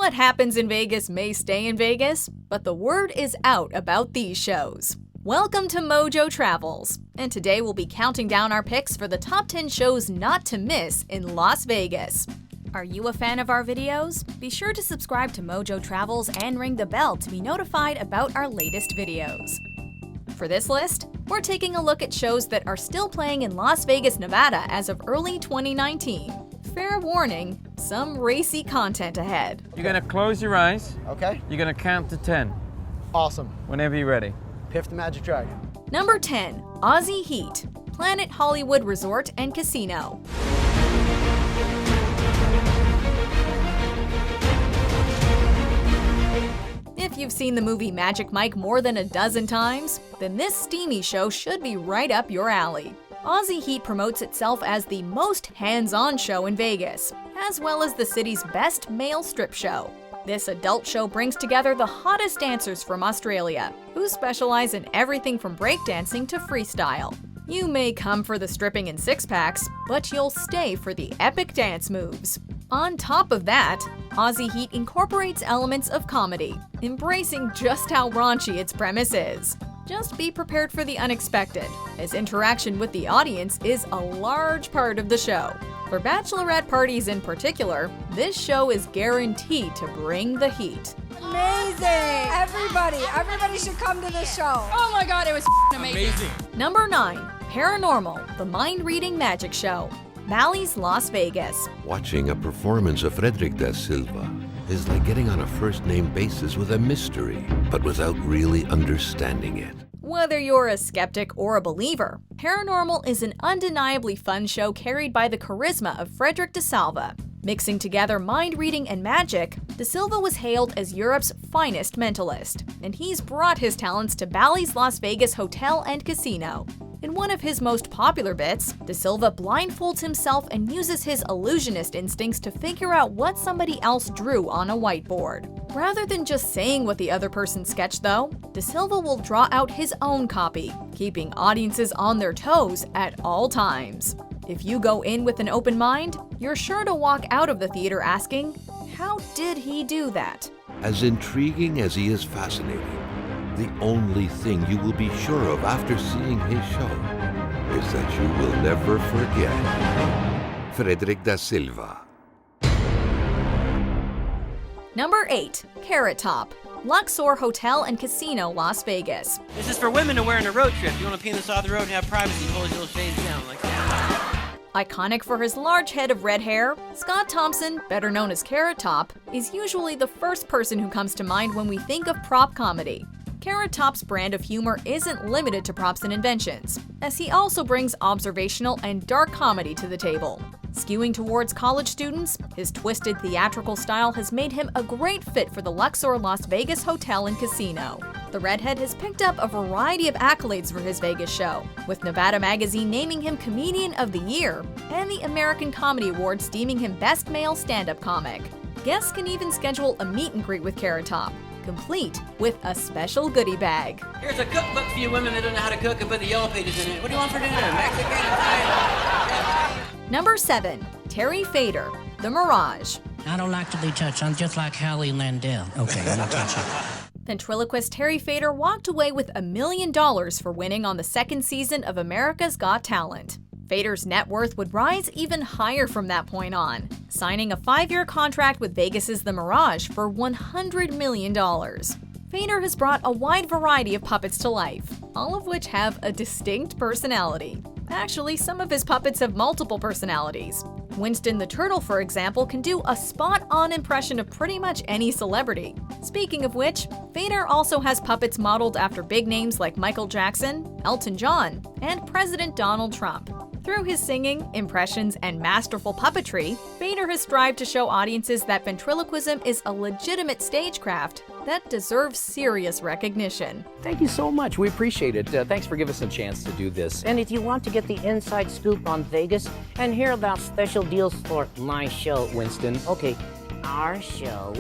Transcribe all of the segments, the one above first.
What happens in Vegas may stay in Vegas, but the word is out about these shows. Welcome to MojoTravels, and today we'll be counting down our picks for the top 10 shows not to miss in Las Vegas. Are you a fan of our videos? Be sure to subscribe to MojoTravels and ring the bell to be notified about our latest videos. For this list, we're taking a look at shows that are still playing in Las Vegas, Nevada as of early 2019. Fair warning, some racy content ahead. You're gonna close your eyes. Okay. You're gonna count to 10. Awesome. Whenever you're ready. Piff the Magic Dragon. Number 10, Aussie Heat, Planet Hollywood Resort and Casino. If you've seen the movie Magic Mike more than a dozen times, then this steamy show should be right up your alley. Aussie Heat promotes itself as the most hands-on show in Vegas, as well as the city's best male strip show. This adult show brings together the hottest dancers from Australia, who specialize in everything from breakdancing to freestyle. You may come for the stripping and six-packs, but you'll stay for the epic dance moves. On top of that, Aussie Heat incorporates elements of comedy, embracing just how raunchy its premise is. Just be prepared for the unexpected, as interaction with the audience is a large part of the show. For bachelorette parties in particular, this show is guaranteed to bring the heat. Amazing! Everybody should come to this show. Oh my god, it was amazing. Number 9, Paranormal, the mind-reading magic show. Bally's Las Vegas. Watching a performance of Frederick da Silva is like getting on a first-name basis with a mystery, but without really understanding it. Whether you're a skeptic or a believer, Paranormal is an undeniably fun show carried by the charisma of Frederick da Silva. Mixing together mind reading and magic, da Silva was hailed as Europe's finest mentalist, and he's brought his talents to Bally's Las Vegas Hotel and Casino. In one of his most popular bits, da Silva blindfolds himself and uses his illusionist instincts to figure out what somebody else drew on a whiteboard. Rather than just saying what the other person sketched though, da Silva will draw out his own copy, keeping audiences on their toes at all times. If you go in with an open mind, you're sure to walk out of the theater asking, how did he do that? As intriguing as he is fascinating, the only thing you will be sure of after seeing his show is that you will never forget Frederick da Silva. Number 8, Carrot Top, Luxor Hotel and Casino, Las Vegas. This is for women to wear on a road trip. You want to pee on the side of the road and have privacy, pull his little shades down like that. Iconic for his large head of red hair, Scott Thompson, better known as Carrot Top, is usually the first person who comes to mind when we think of prop comedy. Carrot Top's brand of humor isn't limited to props and inventions, as he also brings observational and dark comedy to the table. Skewing towards college students, his twisted theatrical style has made him a great fit for the Luxor Las Vegas Hotel and Casino. The redhead has picked up a variety of accolades for his Vegas show, with Nevada Magazine naming him Comedian of the Year and the American Comedy Awards deeming him Best Male Stand-Up Comic. Guests can even schedule a meet and greet with Carrot Top, complete with a special goodie bag. Here's a cookbook for you women that don't know how to cook and put the yellow pages in it. What do you want for dinner? Mexican? Italian? Number 7, Terry Fator, The Mirage. I don't like to be touched. I'm just like Hallie Landell. Okay, I'm not touching. Ventriloquist Terry Fator walked away with $1 million for winning on the second season of America's Got Talent. Fator's net worth would rise even higher from that point on, signing a 5-year contract with Vegas's The Mirage for $100 million. Fator has brought a wide variety of puppets to life, all of which have a distinct personality. Actually, some of his puppets have multiple personalities. Winston the Turtle, for example, can do a spot-on impression of pretty much any celebrity. Speaking of which, Fator also has puppets modeled after big names like Michael Jackson, Elton John, and President Donald Trump. Through his singing, impressions, and masterful puppetry, Fator has strived to show audiences that ventriloquism is a legitimate stagecraft that deserves serious recognition. Thank you so much. We appreciate it. Thanks for giving us a chance to do this. And if you want to get the inside scoop on Vegas and hear about special deals for my show, Winston, okay, our show.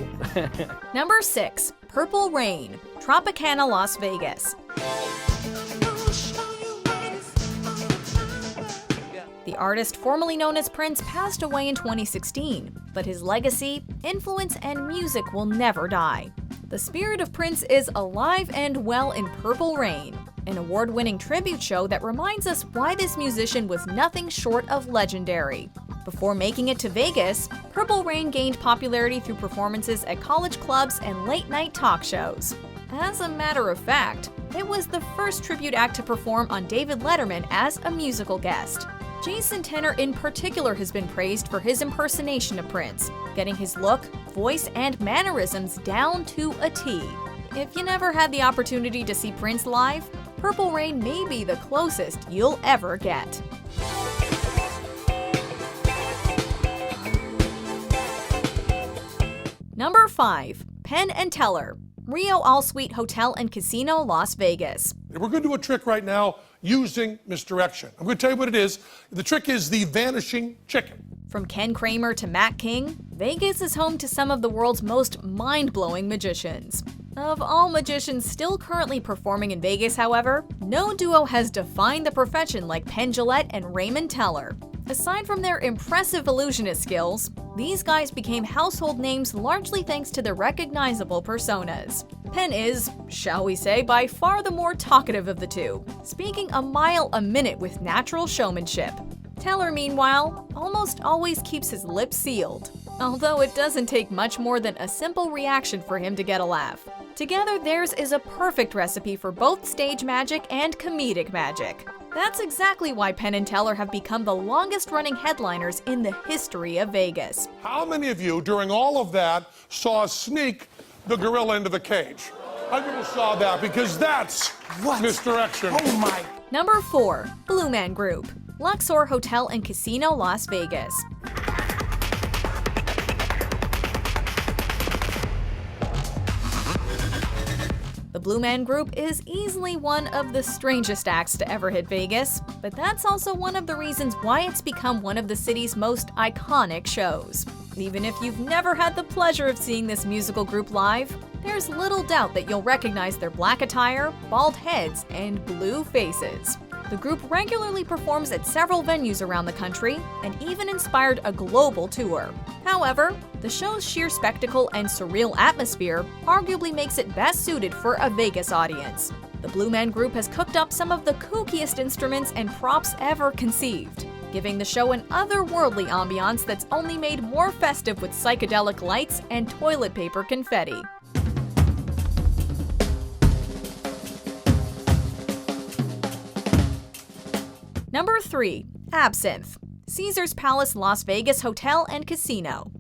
Number 6, Purple Rain, Tropicana Las Vegas. The The artist formerly known as Prince passed away in 2016, but his legacy, influence, and music will never die. The spirit of Prince is alive and well in Purple Rain, an award-winning tribute show that reminds us why this musician was nothing short of legendary. Before making it to Vegas, Purple Rain gained popularity through performances at college clubs and late-night talk shows. As a matter of fact, it was the first tribute act to perform on David Letterman as a musical guest. Jason Tenor in particular has been praised for his impersonation of Prince, getting his look, voice, and mannerisms down to a T. If you never had the opportunity to see Prince live, Purple Rain may be the closest you'll ever get. Number 5. Penn Teller, Rio All-Suite Hotel and Casino, Las Vegas. We're going to do a trick right now using misdirection. I'm going to tell you what it is. The trick is the vanishing chicken. From Ken Kramer to Matt King, Vegas is home to some of the world's most mind-blowing magicians. Of all magicians still currently performing in Vegas, however, no duo has defined the profession like Penn and Raymond Teller. Aside from their impressive illusionist skills, these guys became household names largely thanks to their recognizable personas. Penn is, shall we say, by far the more talkative of the two, speaking a mile a minute with natural showmanship. Teller, meanwhile, almost always keeps his lips sealed, although it doesn't take much more than a simple reaction for him to get a laugh. Together, theirs is a perfect recipe for both stage magic and comedic magic. That's exactly why Penn and Teller have become the longest-running headliners in the history of Vegas. How many of you, during all of that, saw Sneak the gorilla into the cage? I never saw that because that's misdirection. Oh my. Number 4. Blue Man Group, Luxor Hotel and Casino, Las Vegas. The Blue Man Group is easily one of the strangest acts to ever hit Vegas, but that's also one of the reasons why it's become one of the city's most iconic shows. Even if you've never had the pleasure of seeing this musical group live, there's little doubt that you'll recognize their black attire, bald heads, and blue faces. The group regularly performs at several venues around the country and even inspired a global tour. However, the show's sheer spectacle and surreal atmosphere arguably makes it best suited for a Vegas audience. The Blue Man Group has cooked up some of the kookiest instruments and props ever conceived, giving the show an otherworldly ambiance that's only made more festive with psychedelic lights and toilet paper confetti. Number 3. Absinthe, Caesars Palace Las Vegas Hotel and Casino.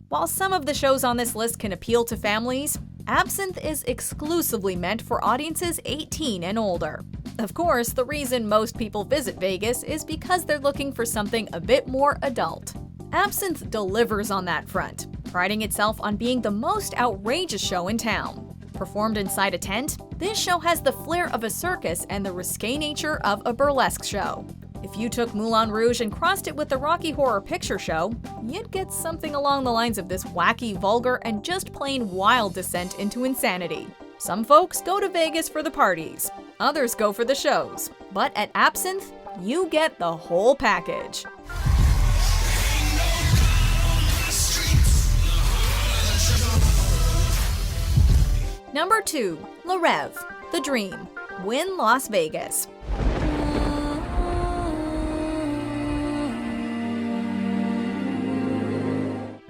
While some of the shows on this list can appeal to families, Absinthe is exclusively meant for audiences 18 and older. Of course, the reason most people visit Vegas is because they're looking for something a bit more adult. Absinthe delivers on that front, priding itself on being the most outrageous show in town. Performed inside a tent, this show has the flair of a circus and the risque nature of a burlesque show. If you took Moulin Rouge and crossed it with the Rocky Horror Picture Show, you'd get something along the lines of this wacky, vulgar, and just plain wild descent into insanity. Some folks go to Vegas for the parties, others go for the shows, but at Absinthe, you get the whole package. Number 2. Le Rêve, The Dream, Wynn Las Vegas.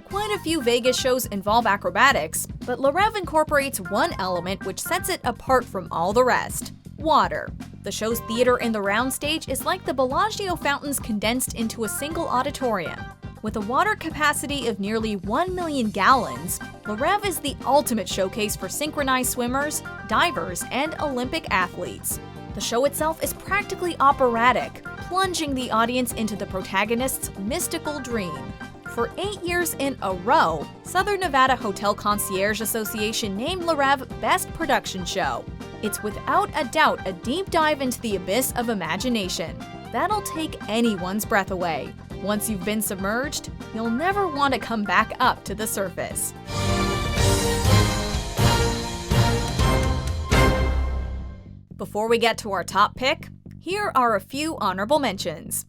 Quite a few Vegas shows involve acrobatics, but Le Rêve incorporates one element which sets it apart from all the rest: water. The show's theater in the round stage is like the Bellagio fountains condensed into a single auditorium. With a water capacity of nearly 1 million gallons, Le Rêve is the ultimate showcase for synchronized swimmers, divers, and Olympic athletes. The show itself is practically operatic, plunging the audience into the protagonist's mystical dream. For 8 years in a row, Southern Nevada Hotel Concierge Association named Le Rêve Best Production Show. It's without a doubt a deep dive into the abyss of imagination. That'll take anyone's breath away. Once you've been submerged, you'll never want to come back up to the surface. Before we get to our top pick, here are a few honorable mentions.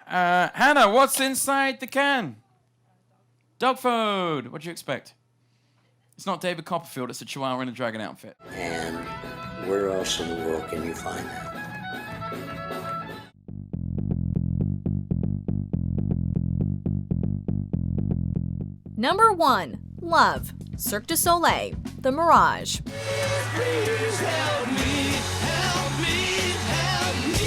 Hannah, what's inside the can? Dog food. What do you expect? It's not David Copperfield, it's a chihuahua in a dragon outfit. And where else in the world can you find that? Number 1. Love. Cirque du Soleil. The Mirage. Please help me, help me, help me.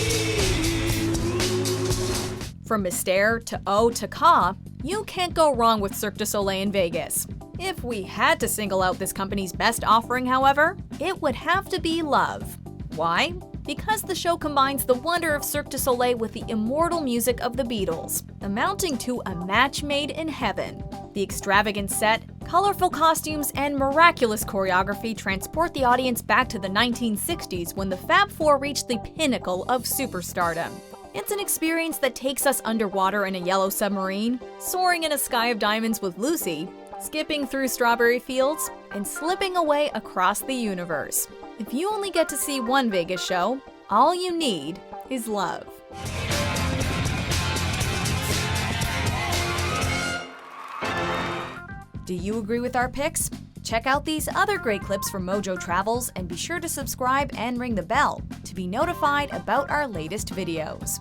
From Mystère to O to Ka, you can't go wrong with Cirque du Soleil in Vegas. If we had to single out this company's best offering, however, it would have to be Love. Why? Because the show combines the wonder of Cirque du Soleil with the immortal music of the Beatles, amounting to a match made in heaven. The extravagant set, colorful costumes, and miraculous choreography transport the audience back to the 1960s when the Fab Four reached the pinnacle of superstardom. It's an experience that takes us underwater in a yellow submarine, soaring in a sky of diamonds with Lucy, skipping through strawberry fields, and slipping away across the universe. If you only get to see one Vegas show, all you need is love. Do you agree with our picks? Check out these other great clips from MojoTravels and be sure to subscribe and ring the bell to be notified about our latest videos.